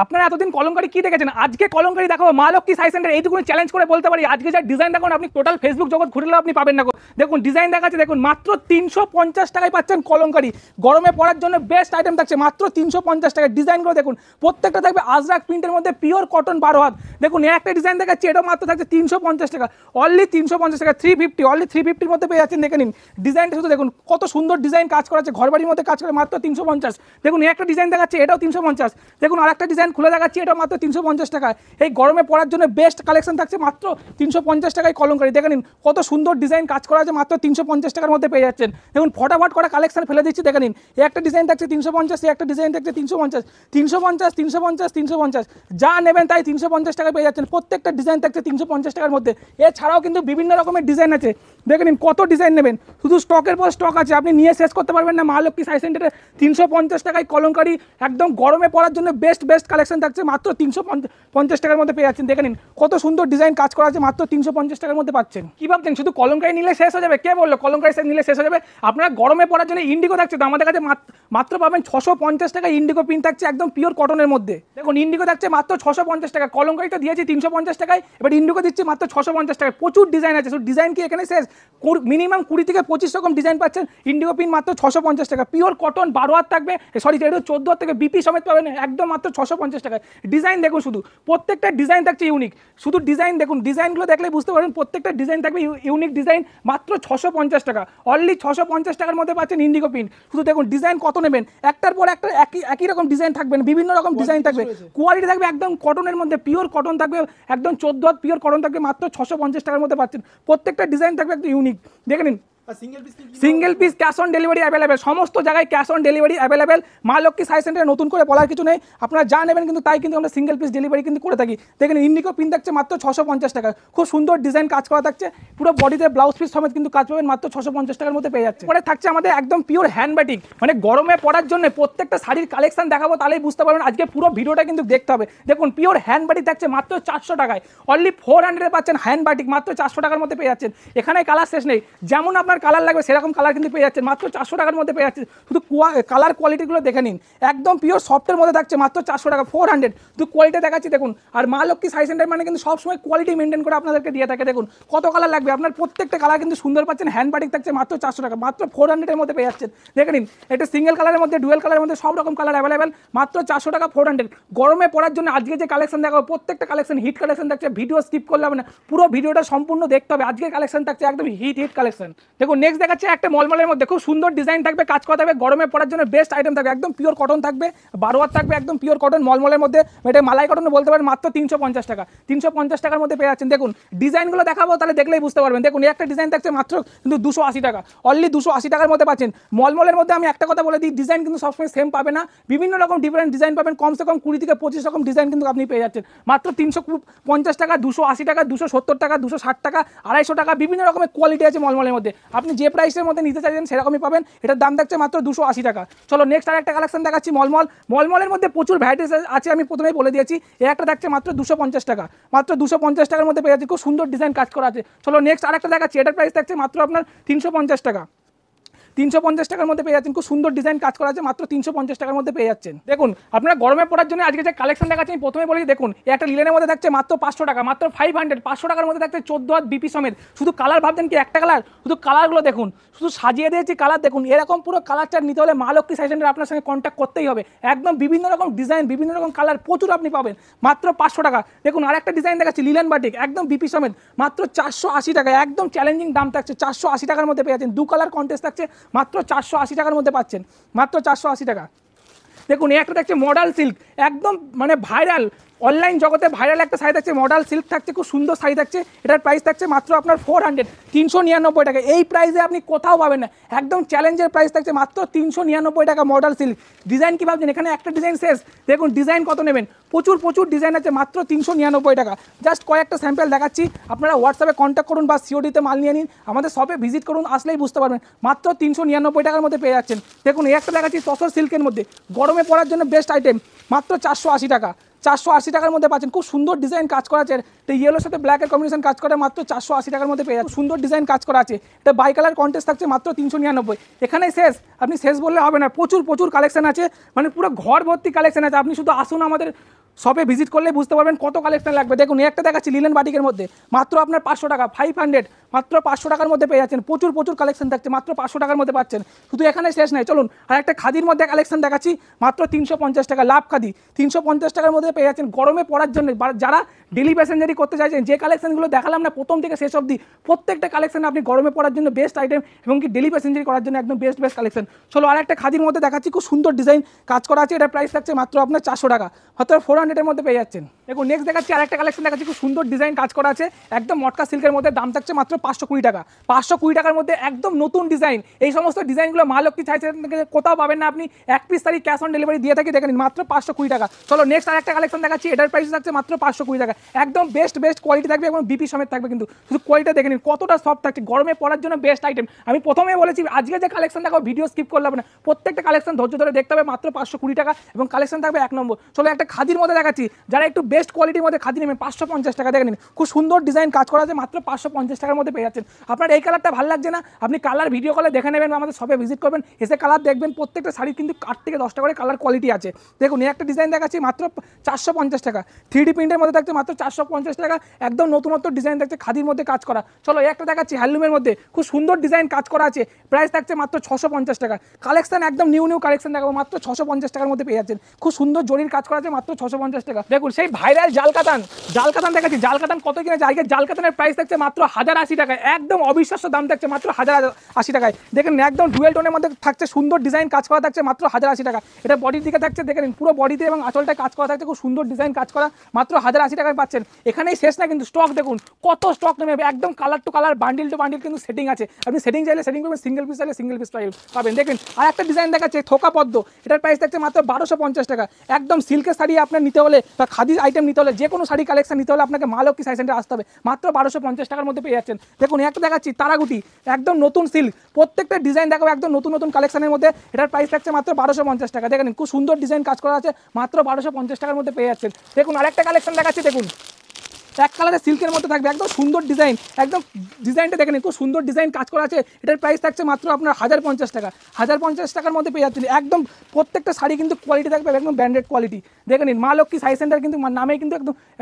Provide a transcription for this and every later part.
আপনারা এতদিন কলমকারি কি দেখেছেন, আজকে কলমকারি দেখাবো মা লক্ষ্মী সাই সেন্টার। এইটুকুনি চ্যালেঞ্জ করে বলতে পারি আজকে যা ডিজাইন দেখুন, আপনি টোটাল ফেসবুক জগৎ ঘুরলেও আপনি পাবেন না। দেখুন ডিজাইন দেখাচ্ছে, দেখুন মাত্র 350 টাকায় পাচ্ছেন কলমকারি। গরমে পড়ার জন্য বেস্ট আইটেম থাকছে মাত্র 350 টাকায়। ডিজাইনগুলো দেখুন, প্রত্যেকটা থাকবে আজরাক প্রিন্টের মধ্যে পিওর কটন 12 হাত। দেখুন একটা ডিজাইন দেখাচ্ছি, এটাও মাত্র থাকছে 350 টাকা, অনলি 350 টাকা। 350 অনলি 350-র মধ্যে পেয়ে যাচ্ছেন। দেখে নিন ডিজাইনটা, শুধু দেখুন কত সুন্দর ডিজাইন কাজ করা আছে, ঘরবাড়ির মধ্যে কাজ করে মাত্র 350। দেখুন একটা ডিজাইন দেখাচ্ছে, এটাও 350। দেখুন আরেকটা ডিজাইন খুলে দেখাচ্ছি, এটা মাত্র 350 টাকা। এই গরমে পড়ার জন্য বেস্ট কালেকশন থাকছে মাত্র 350 টাকায় কলমকারি। দেখে নিন কত সুন্দর ডিজাইন কাজ করা আছে, মাত্র 350 টাকার মধ্যে পেয়ে যাচ্ছেন। দেখুন ফটাফট করে কালেকশন ফেলে দিচ্ছি। দেখে নিন এই একটা ডিজাইন থাকছে 350, এই একটা ডিজাইন থাকছে 350, 350, 350, 350। যা নেবেন তাই 350 টাকায় পেয়ে যাচ্ছেন। প্রত্যেকটা ডিজাইন থাকছে 350 টাকার মধ্যে। এছাড়াও কিন্তু বিভিন্ন রকমের ডিজাইন আছে। দেখে নিন কত ডিজাইন নেবেন, শুধু স্টকের পর স্টক আছে, আপনি নিয়ে শেষ করতে পারবেন না। মা লক্ষ্মী সাই সেন্টারে 350 টাকায় কলমকারি, একদম গরমে পড়ার জন্য বেস্ট কালেকশন থাকছে মাত্র 350 টাকার মধ্যে পেয়ে যাচ্ছেন। দেখে নিন কত সুন্দর ডিজাইন কাজ করা আছে, মাত্র 350 টাকার মধ্যে পাচ্ছেন। কি ভাবছেন শুধু কলমকারি নিলে শেষ হয়ে যাবে? কে বললো কলমকারি নিলে শেষ হয়ে যাবে? আপনারা গরমে পড়ার জন্য ইন্ডিগো থাকছে, তো আমাদের কাছে মাত্র পাবেন 650 টাকা। ইন্ডিগো পিন থাকছে একদম পিওর কটনের মধ্যে। দেখুন ইন্ডিগো থাকছে মাত্র 650 টাকা। কলমকারি তো দিয়েছি 350 টাকায়, এবার ইন্ডিগো দিচ্ছি মাত্র 650 টাকায়। প্রচুর ডিজাইন আছে, শুধু ডিজাইন কি এখানে শেষ? মিনিমাম 20 থেকে 25 রকম ডিজাইন পাচ্ছেন। ইন্ডিগো পিন মাত্র 650 টাকা, পিওর কটন 12 হাত থাকবে, সরি এটা 14 হাত থেকে বিপি সমেত পাবেন একদম মাত্র 650 টাকায়। ডিজাইন দেখুন, শুধু প্রত্যেকটা ডিজাইন থাকছে ইউনিক। শুধু ডিজাইন দেখুন, ডিজাইনগুলো দেখলেই বুঝতে পারবেন প্রত্যেকটা ডিজাইন থাকবে ইউনিক ডিজাইন, মাত্র 650 টাকা। অনলি 650 টাকার মধ্যে পাচ্ছেন ইন্ডিগো পিন। শুধু দেখুন ডিজাইন কত নেবেন, একটার পর একটা একই রকম ডিজাইন থাকবে, বিভিন্ন রকম ডিজাইন থাকবে, কোয়ালিটি থাকবে একদম কটনের মধ্যে, পিওর কটন থাকবে একদম 14 হাত পিওর কটন থাকবে, মাত্র 650 টাকার মধ্যে পাচ্ছেন। প্রত্যেকটা ডিজাইন থাকবে একদম ইউনিক। দেখে নিন single piece cash on delivery available, সমস্ত জায়গায় ক্যাশ অন ডেলিভারি অ্যাভেলেবেল। মা লক্ষ্মী সাই সেন্টারে নতুন করে বলার কিছু নেই, আপনারা যা নেবেন কিন্তু তাই কিন্তু আমরা সিঙ্গেল পিস ডেলিভারি কিন্তু করে থাকি। দেখেন ইন্ডিগো পিন থাকছে মাত্র 650 টাকা, খুব সুন্দর ডিজাইন কাজ করা থাকছে, পুরো বডিতে ব্লাউজ পিস সমেত কিন্তু কাজ পাবেন মাত্র 650 টাকার মধ্যে পেয়ে যাচ্ছে। পরে থাকছে আমাদের একদম পিওর হ্যান্ড বাটিক, মানে গরমে পড়ার জন্য প্রত্যেকটা শাড়ির কালেকশন দেখাবো, তাহলেই বুঝতে পারবেন। আজকে পুরো ভিডিওটা কিন্তু দেখতে হবে। দেখুন পিওর হ্যান্ড বাটিক থাকছে মাত্র 400 টাকায়, অনলি 400 পাচ্ছেন হ্যান্ড বাটিক, মাত্র 400 টাকার মধ্যে পেয়ে যাচ্ছেন। এখানে কালার শেষ নেই, যেমন আপনার কালার লাগবে সেরকম কালার কিন্তু পেয়ে যাচ্ছেন, মাত্র 400 টাকার মধ্যে পেয়ে যাচ্ছে। শুধু কালার কোয়ালিটিগুলো দেখে নিন, একদম পিওর সফটের মধ্যে থাকছে মাত্র 400 টাকা, 400। শুধু কোয়ালিটি দেখাচ্ছি দেখুন। আর মা লক্ষ্মী সাই সেন্টার মানে কিন্তু সবসময় কোয়ালিটি মেনটেন করে আপনাদেরকে দিয়ে থাকে। দেখুন কত কালার লাগবে, আপনার প্রত্যেকটা কালার কিন্তু সুন্দর পাচ্ছেন। হ্যান্ড বাটিক থাকছে মাত্র 400 টাকা, মাত্র 400-এর মধ্যে পেয়ে যাচ্ছেন। দেখে নিন এটা সিঙ্গেল কালারের মধ্যে, ডুয়েল কালারের মধ্যে সব রকম কালার অ্যাভেলেবেল, মাত্র 400 টাকা 400। গরমে পড়ার জন্য আজকে যে কালেকশন দেখাবো প্রত্যেকটা কালেকশন হিট কালেকশন থাকছে, ভিডিও স্কিপ করলে হবে না, পুরো ভিডিওটা সম্পূর্ণ দেখতে হবে। আজকের কালেকশন থাকছে একদম হিট কালেকশন। দেখুন নেক্সট দেখাচ্ছে একটা মলমলের মধ্যে, খুব সুন্দর ডিজাইন থাকবে, কাজ করা থাকবে, গরমে পড়ার জন্য বেস্ট আইটেম থাকবে, একদম পিওর কটন থাকবে, 12 হাত থাকবে, একদম পিওর কটন মলমলের মধ্যে। এটা মালাই কটন বলতে পারেন, মাত্র 350 টাকা, 350 টাকার মধ্যে পেয়ে যাচ্ছেন। দেখুন ডিজাইনগুলো দেখাবো, তাহলে দেখলেই বুঝতে পারবেন। দেখুন একটা ডিজাইন থাকছে মাত্র কিন্তু 280 টাকা, অনলি 280 টাকার মধ্যে পাচ্ছেন। মলমলের মধ্যে আমি একটা কথা বলে দিই, ডিজাইন কিন্তু সবসময় সেম পাবে না, বিভিন্ন রকম ডিফারেন্ট ডিজাইন পাবেন, কমসে কম 20 থেকে 25 রকম ডিজাইন কিন্তু আপনি পেয়ে যাচ্ছেন মাত্র 350 টাকা, 280 টাকা, 270 টাকা, 260 টাকা, 250 টাকা, বিভিন্ন রকমের কোয়ালিটি আছে মলমলের মধ্যে। আপনি যে প্রাইসের মধ্যে নিতে চাইছেন সেরকমই পাবেন, এটার দাম থাকছে মাত্র 280 টাকা। চলো নেক্সট আর একটা কালেকশন দেখাচ্ছি মলমলের মধ্যে প্রচুর ভ্যারাইটিস আছে, আমি প্রথমেই বলে দিয়েছি। একটা থাকছে মাত্র 250 টাকা, মাত্র 250 টাকার মধ্যে পেয়ে যাচ্ছে, খুব সুন্দর ডিজাইন কাজ করা আছে। চলো নেক্সট আরেকটা দেখাচ্ছি, এটার প্রাইস থাকছে মাত্র আপনার 350 টাকা, 350 টাকার মধ্যে পেয়ে যাচ্ছেন। খুব সুন্দর ডিজাইন কাজ করা আছে, মাত্র 350 টাকার মধ্যে পেয়ে যাচ্ছেন। দেখুন আপনারা গরমে পড়ার জন্য আজকে যে কালেকশন দেখাচ্ছি আমি প্রথমে বলি, দেখুন একটা লিলেনের মধ্যে থাকছে মাত্র 500 টাকা, মাত্র 500, 500 টাকার মধ্যে থাকছে 14 হাত বিপি সমেত। শুধু কালার ভাবছেন কি একটা কালার, শুধু কালারগুলো দেখুন, শুধু সাজিয়ে দিয়েছি কালার দেখুন। এরকম পুরো কালার চার্ট নিতে হলে মা লক্ষ্মী সাই সেন্টারে আপনার সঙ্গে কন্ট্যাক্ট করতেই হবে। একদম বিভিন্ন রকম ডিজাইন, বিভিন্ন রকম কালার প্রচুর আপনি পাবেন, মাত্র 500 টাকা। দেখুন আরেকটা ডিজাইন দেখাচ্ছি লিলেন বাটিক, একদম বিপি সমেত, মাত্র 480 টাকা, একদম চ্যালেঞ্জিং দাম থাকছে, 480 টাকার মধ্যে পেয়ে যাচ্ছেন। 2 কালার কন্টেস্ট থাকছে, মাত্র 480 টাকার মধ্যে পাচ্ছেন, মাত্র 480 টাকা। দেখুন এই একটা থাকছে মডাল সিল্ক, একদম মানে ভাইরাল, অনলাইন জগতে ভাইরাল একটা শাড়ি থাকছে, মডাল সিল্ক থাকছে, খুব সুন্দর শাড়ি থাকছে। এটার প্রাইস থাকছে মাত্র আপনার 400, 399 টাকা। এই প্রাইসে আপনি কোথাও পাবেন না, একদম চ্যালেঞ্জের প্রাইস থাকছে মাত্র 399 টাকা মডাল সিল্ক। ডিজাইন কী ভাবছেন, এখানে একটা ডিজাইন শেষ। দেখুন ডিজাইন কত নেবেন, প্রচুর ডিজাইন আছে, মাত্র 399 টাকা। জাস্ট কয়েকটা স্যাম্পল দেখাচ্ছি, আপনারা হোয়াটসঅ্যাপে কন্ট্যাক্ট করুন বা সিওডিতে মাল নিয়ে নিন, আমাদের শপে ভিজিট করুন, আসলেই বুঝতে পারবেন। মাত্র 399 টাকার মধ্যে পেয়ে যাচ্ছেন। দেখুন এই একটা দেখাচ্ছি তসর সিল্কের মধ্যে, গরমে পড়ার জন্য বেস্ট আইটেম, মাত্র 480 টাকা, 480 টাকার মধ্যে পাচ্ছেন। খুব সুন্দর ডিজাইন কাজ করা আছে, তো ইয়েলোর সাথে ব্ল্যাকের কম্বিনেশন কাজ করে, মাত্র 480 টাকার মধ্যে পেয়ে যাচ্ছে। সুন্দর ডিজাইন কাজ করা আছে, এটা বাই কালার কন্টেস্ট থাকছে, মাত্র 399। এখানেই শেষ, আপনি শেষ বললে হবে না, প্রচুর কালেকশন আছে, মানে পুরো ঘর ভর্তি কালেকশন আছে। আপনি শুধু আসুন আমাদের শপে ভিজিট করলে বুঝতে পারবেন কত কালেকশন লাগবে। দেখুন একটা দেখাচ্ছি লিলেন বাটিকের মধ্যে, মাত্র আপনার 500 টাকা, 500, মাত্র 500 টাকার মধ্যে পেয়ে যাচ্ছেন। প্রচুর প্রচুর কালেকশন থাকছে, মাত্র 500 টাকার মধ্যে পাচ্ছেন। শুধু এখানে শেষ নাই, চলুন আর একটা খাদির মধ্যে কালেকশন দেখাচ্ছি, মাত্র 350 টাকা, লাভ খাদি 350 টাকার মধ্যে পেয়ে যাচ্ছেন। গরমে পড়ার জন্য যারা ডেলি প্যাসেঞ্জারি করতে চাইছেন, যে কালেকশনগুলো দেখালাম না প্রথম থেকে শেষ অবধি, প্রত্যেকটা কালেকশন আপনি গরমে পড়ার জন্য বেস্ট আইটেম এবং কি ডেলি প্যাসেঞ্জারি করার জন্য একদম বেস্ট কালেকশন। চলো আর একটা খাদির মধ্যে দেখাচ্ছি, খুব সুন্দর ডিজাইন কাজ করা আছে। এটার প্রাইস থাকছে মাত্র আপনার 400 টাকা, মাত্র 400-এর মধ্যে পেয়ে যাচ্ছেন। দেখুন নেক্সট দেখাচ্ছি আর একটা কালেকশন দেখাচ্ছি, খুব সুন্দর ডিজাইন কাজ করা আছে, একদম মটকা সিল্কের মধ্যে, দাম থাকছে মাত্র 520 টাকা। 520 টাকার মধ্যে একদম নতুন ডিজাইন। এই সমস্ত ডিজাইনগুলো মা লক্ষ্মী সাইসেন্টার থেকে কোথাও পাবেন না আপনি, এক piece sari cash on delivery দিয়ে থাকি, দেখে নিন মাত্র 520 টাকা। চলো নেক্সট আর একটা কালেকশন দেখাচ্ছি, এটার প্রাইস থাকছে মাত্র 520 টাকা, একদম বেস্ট কোয়ালিটি থাকবে এবং বিপি সমেত থাকবে, কিন্তু শুধু কোয়ালিটি দেখে নিন কতটা সফট থাকছে, গরমে পড়ার জন্য বেস্ট আইটেম। আমি প্রথমেই বলেছি আজকে যে কালেকশন দেখো ভিডিও স্কিপ করলে হবে না, প্রত্যেকটা কালেকশন ধৈর্য ধরে দেখতে হবে, মাত্র 520 টাকা এবং কালেকশন থাকবে এক নম্বর। চলো একটা খাদির মধ্যে দেখাচ্ছি, যারা একটু বেস্ট কোয়ালিটির মধ্যে খাদি নেবেন 550 টাকা, দেখে নিন খুব সুন্দর ডিজাইন কাজ করা আছে, মাত্র 550 টাকার মধ্যে পেয়ে যাচ্ছেন। আপনার এই কালারটা ভালো লাগছে না, আপনি কালার ভিডিও কলে দেখে নেবেন, আমাদের শপে ভিজিট করবেন, এসে কালার দেখবেন। প্রত্যেকটা শাড়ি কিন্তু 8 থেকে 10টা করে কালার কোয়ালিটি আছে। দেখুন এই একটা ডিজাইন দেখাচ্ছি, মাত্র 450 টাকা, 3D প্রিন্টের মধ্যে থাকছে মাত্র 450 টাকা, একদম নতুনত্ব ডিজাইন থাকছে, খাদির মধ্যে কাজ করা। চলো একটা দেখাচ্ছি হ্যান্ডলুমের মধ্যে, খুব সুন্দর ডিজাইন কাজ করা আছে, প্রাইস থাকছে মাত্র 650 টাকা। কালেকশন একদম নিউ কালেকশন দেখাবো, মাত্র 650 টাকার মধ্যে পেয়ে যাচ্ছেন। খুব সুন্দর জরির কাজ করা আছে, মাত্র 650 টাকা। দেখুন সেই ভাইরাল জাল কাতান দেখাচ্ছি, জাল কাতান কত কিনেছে আজকে, জাল কাতানের প্রাইস থাকছে মাত্র 1080 টাকায়, একদম অবিশ্বাস্য দাম থাকছে মাত্র 1080 টাকায়। দেখেন একদম ডুয়েল টোনের মধ্যে থাকছে, সুন্দর ডিজাইন কাজ করা থাকছে, মাত্র 1080 টাকা। এটা বডির দিকে থাকছে, দেখেন পুরো বডিতে এবং আঁচলটা কাজ করা থাকছে, খুব সুন্দর ডিজাইন কাজ করা, মাত্র 1080 টাকায় পাচ্ছেন। এখানেই শেষ না কিন্তু, স্টক দেখুন কত স্টক নেমে যাবে, একদম colour to colour, bundle to bundle কিন্তু সেটিং আছে। আপনি সেটিং চাইলে সেটিং করবেন, সিঙ্গেল পিস চাইলে সিঙ্গেল পিস পাবেন। দেখেন আর একটা ডিজাইন দেখাচ্ছে থোকা পদ্ম, এটার প্রাইস থাকছে মাত্র 1250 টাকা। একদম সিল্কের শাড়ি আপনার নিতে হলে বা খাদি আইটেম নিতে হলে, যে কোনো শাড়ি কালেকশন নিতে হলে আপনাকে মা লক্ষ্মী সাইসেন্টারে আসতে হবে, মাত্র 1250 টাকার মধ্যে পেয়ে যাচ্ছেন। দেখুন একটা দেখাচ্ছি তারাগুটি, একদম নতুন সিল্ক, প্রত্যেকটা ডিজাইন দেখাবো একদম নতুন কালেকশনের মধ্যে। এটার প্রাইস থাকছে মাত্র 1250 টাকা। দেখেন খুব সুন্দর ডিজাইন কাজ করা আছে, মাত্র 1250 টাকার মধ্যে পেয়ে যাচ্ছেন। দেখুন আরেকটা কালেকশন দেখাচ্ছি, দেখুন এক কালারের সিল্কের মধ্যে থাকবে, একদম সুন্দর ডিজাইন, একদম ডিজাইনটা দেখেন খুব সুন্দর ডিজাইন কাজ করা আছে। এটার প্রাইস থাকছে মাত্র আপনার 1050 টাকা, 1050 টাকার মধ্যে পেয়ে যাচ্ছেন। একদম প্রত্যেকটা শাড়ি কিন্তু কোয়ালিটি থাকবে একদম ব্র্যান্ডেড কোয়ালিটি। দেখে নিন মা লক্ষ্মী সাই সেন্টার কিন্তু নামে কিন্তু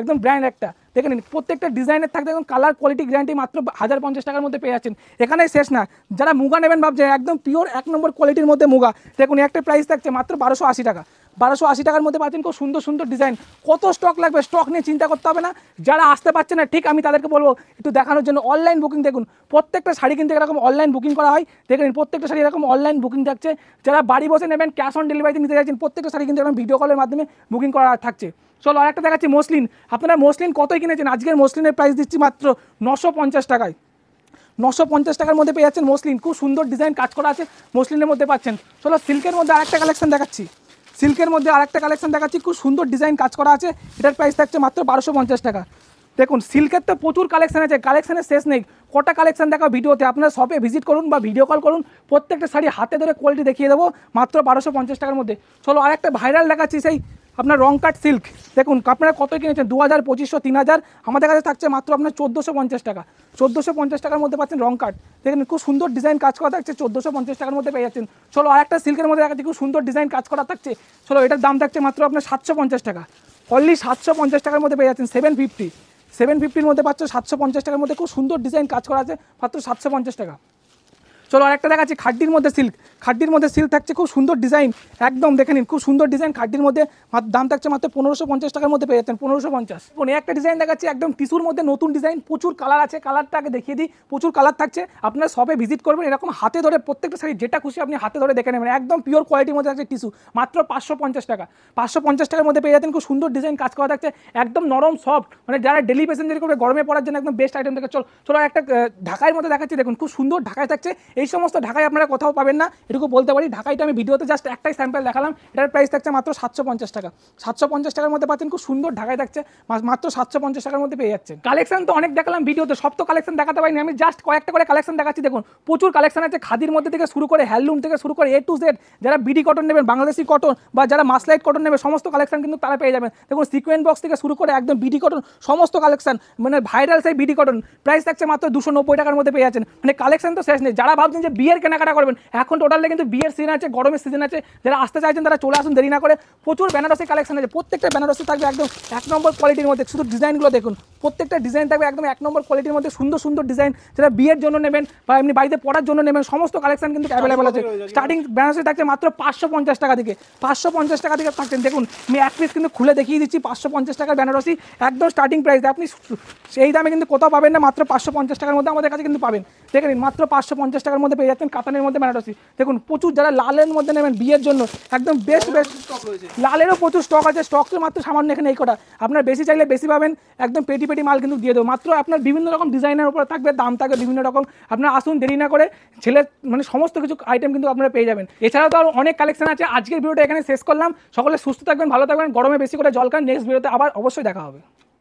একদম ব্র্যান্ড একটা। দেখে নিন প্রত্যেকটা ডিজাইনের থাকবে একদম কালার কোয়ালিটি গ্যারান্টি, মাত্র 1050 টাকার মধ্যে পেয়ে যাচ্ছেন। এখানেই শেষ না, যারা মুগা নেবেন ভাবছেন একদম পিওর 1 নম্বর কোয়ালিটির মধ্যে মুগা, দেখুন একটা প্রাইস থাকছে মাত্র 1280 টাকা, 1280 টাকার মধ্যে পাচ্ছেন খুব সুন্দর ডিজাইন। কত স্টক লাগবে, স্টক নিয়ে চিন্তা করতে হবে না। যারা আসতে পারছে না ঠিক আমি তাদেরকে বলবো একটু দেখানোর জন্য অনলাইন বুকিং। দেখুন প্রত্যেকটা শাড়ি কিন্তু এরকম অনলাইন বুকিং করা হয়, দেখেন প্রত্যেকটা শাড়ি এরকম অনলাইন বুকিং থাকছে। যারা বাড়ি বসে নেবেন ক্যাশ অন ডেলিভারিতে নিতে চাইছেন, প্রত্যেকটা শাড়ি কিন্তু এরকম ভিডিও কলের মাধ্যমে বুকিং করা থাকছে। চলো আরেকটা দেখাচ্ছি মসলিন, আপনারা মসলিন কতই কিনেছেন, আজকের মসলিনের প্রাইস দিচ্ছি মাত্র 950 টাকায়, 950 টাকার মধ্যে পেয়ে যাচ্ছেন মসলিন। খুব সুন্দর ডিজাইন কাজ করা আছে, মসলিনের মধ্যে পাচ্ছেন। চলো সিল্কের মধ্যে আরেকটা কালেকশন দেখাচ্ছি, খুব সুন্দর ডিজাইন কাজ করা আছে। এটার প্রাইস থাকছে মাত্র 1250 টাকা। দেখুন সিল্কের তো প্রচুর কালেকশন আছে, কালেকশনের শেষ নেই। কটা কালেকশন দেখা ভিডিওতে, আপনারা শপে ভিজিট করুন বা ভিডিও কল করুন, প্রত্যেকটা শাড়ি হাতে ধরে কোয়ালিটি দেখিয়ে দেবো মাত্র 1250 টাকার মধ্যে। চলো আরেকটা ভাইরাল দেখাচ্ছি, সেই আপনার রং কাট সিল্ক। দেখুন আপনারা কত কিনেছেন, 2000, 2500, 3000, আমাদের কাছে থাকছে মাত্র আপনার 1450 টাকা, 1450 টাকার মধ্যে পাচ্ছেন রং কাট। দেখেন খুব সুন্দর ডিজাইন কাজ করা থাকছে, 1450 টাকার মধ্যে পেয়ে যাচ্ছেন। চলো আরেকটা সিল্কের মধ্যে দেখাচ্ছি, খুব সুন্দর ডিজাইন কাজ করা থাকছে। চলো এটার দাম থাকছে মাত্র আপনার 750 টাকা, অনলি 750 টাকার মধ্যে পেয়ে যাচ্ছেন। 750-র মধ্যে পাচ্ছ 750 টাকার মধ্যে, খুব সুন্দর ডিজাইন কাজ করা আছে, মাত্র 750 টাকা। চলো আরেকটা দেখাচ্ছি খাড্ডির মধ্যে সিল্ক থাকছে, খুব সুন্দর ডিজাইন, একদম দেখে নিন খুব সুন্দর ডিজাইন খাড্ডির মধ্যে, দাম থাকছে মাত্র 1550 টাকার মধ্যে পেয়ে যাচ্ছেন, 1550। একটা ডিজাইন দেখাচ্ছি একদম টিস্যুর মধ্যে, নতুন ডিজাইন, প্রচুর কালার আছে, কালারটা আগে দেখিয়ে দিই, প্রচুর কালার থাকছে। আপনারা সবে ভিজিট করবেন, এরকম হাতে ধরে প্রত্যেকটা শাড়ি যেটা খুশি আপনি হাতে ধরে দেখে নেবেন, একদম পিওর কোয়ালিটির মধ্যে থাকছে টিস্যু, মাত্র 550 টাকা, 550 টাকার মধ্যে পেয়ে যাচ্ছেন। খুব সুন্দর ডিজাইন কাজ করা থাকছে, একদম নরম সফট, মানে যারা ডেলি প্যাসেঞ্জারি করবে গরমে পড়ার জন্য একদম বেস্ট আইটেম থাকে। চলো একটা ঢাকাইয়ের মধ্যে দেখাচ্ছি, দেখুন খুব সুন্দর ঢাকায় থাকছে। এই সমস্ত ঢাকায় আপনারা কোথাও পাবেন না, এটুকু বলতে পারি। ঢাকাইটা আমি ভিডিওতে জাস্ট একটাই স্যাম্পল দেখালাম, এটার প্রাইস থাকছে মাত্র 750 টাকা, 750 টাকার মধ্যে পাচ্ছেন। খুব সুন্দর ঢাকায় থাকছে, মাত্র 750 টাকার মধ্যে পেয়ে যাচ্ছেন। কালেকশন তো অনেক দেখালাম ভিডিওতে, সব তো কালেকশন দেখাতে পারিনি, আমি জাস্ট কয়েকটা করে কালেকশন দেখাচ্ছি। দেখুন প্রচুর কালেকশন আছে, খাদির মধ্যে থেকে শুরু করে হ্যান্ডলুম থেকে শুরু করে A to Z। যারা বিডি কটন নেবেন, বাংলাদেশি কটন বা যারা মাসলাইট কটন নেবে, সমস্ত কালেকশন কিন্তু তারা পেয়ে যাবেন। দেখুন সিকোয়েন্স বক্স থেকে শুরু করে একদম বিডি কটন, সমস্ত কালেকশন, মানে ভাইরাল সেই বিডি কটন, প্রাইস থাকছে মাত্র 290 টাকার মধ্যে পেয়ে যাচ্ছেন। মানে কালেকশন তো শেষ নেই। যারা ভাবছেন যে বিয়ের কেনাকাটা করবেন, এখন টোটালি কিন্তু বিয়ের সিজন আছে, গরমের সিজন আছে, যারা আসতে চাইছেন তারা চলে আসুন দেরি না করে। প্রচুর বেনারসি কালেকশন আছে, প্রত্যেকটা বেনারসি থাকবে একদম 1 নম্বর কোয়ালিটির মধ্যে। শুধু ডিজাইনগুলো দেখুন, প্রত্যেকটা ডিজাইন থাকবে একদম 1 নম্বর কোয়ালিটির মধ্যে, সুন্দর সুন্দর ডিজাইন, যারা বিয়ের জন্য নেবেন বা এমনি বাড়িতে পড়ার জন্য নেবেন, সমস্ত কালেকশন কিন্তু অ্যাভেলেবল আছে। স্টার্টিং বেনারসি থাকছে মাত্র 550 টাকা থেকে, 550 টাকা থেকে থাকছেন। দেখুন আমি এক পিস কিন্তু খুলে দেখিয়ে দিচ্ছি, 550 টাকার বেনারসি একদম স্টার্টিং প্রাইস। আপনি সেই দামে কিন্তু কোথাও পাবেন না, মাত্র 550 টাকার মধ্যে আমাদের কাছে কিন্তু পাবেন। দেখে নিন, মাত্র 550 টাকার মধ্যে পেয়ে যাচ্ছেন কাতানের মধ্যে বেনারসি। দেখুন প্রচুর, যারা লালের মধ্যে নেবেন বিয়ের জন্য একদম বেস্ট লালেরও প্রচুর স্টক আছে। স্টক তো মাত্র সামান্য এখানে এই কটা, আপনার বেশি চাইলে বেশি পাবেন, একদম পেটি পেটি মাল কিন্তু দিয়ে দেবো। মাত্র আপনার বিভিন্ন রকম ডিজাইনের উপর থাকবে, দাম থাকবে বিভিন্ন রকম। আপনারা আসুন দেরি না করে, ছেলের মানে সমস্ত কিছু আইটেম কিন্তু আপনারা পেয়ে যাবেন। এছাড়াও তো আর অনেক কালেকশন আছে। আজকের ভিডিওটা এখানে শেষ করলাম। সকলে সুস্থ থাকবেন, ভালো থাকবেন, গরমে বেশি করে জল খান। নেক্সট ভিডিওতে আবার অবশ্যই দেখা হবে।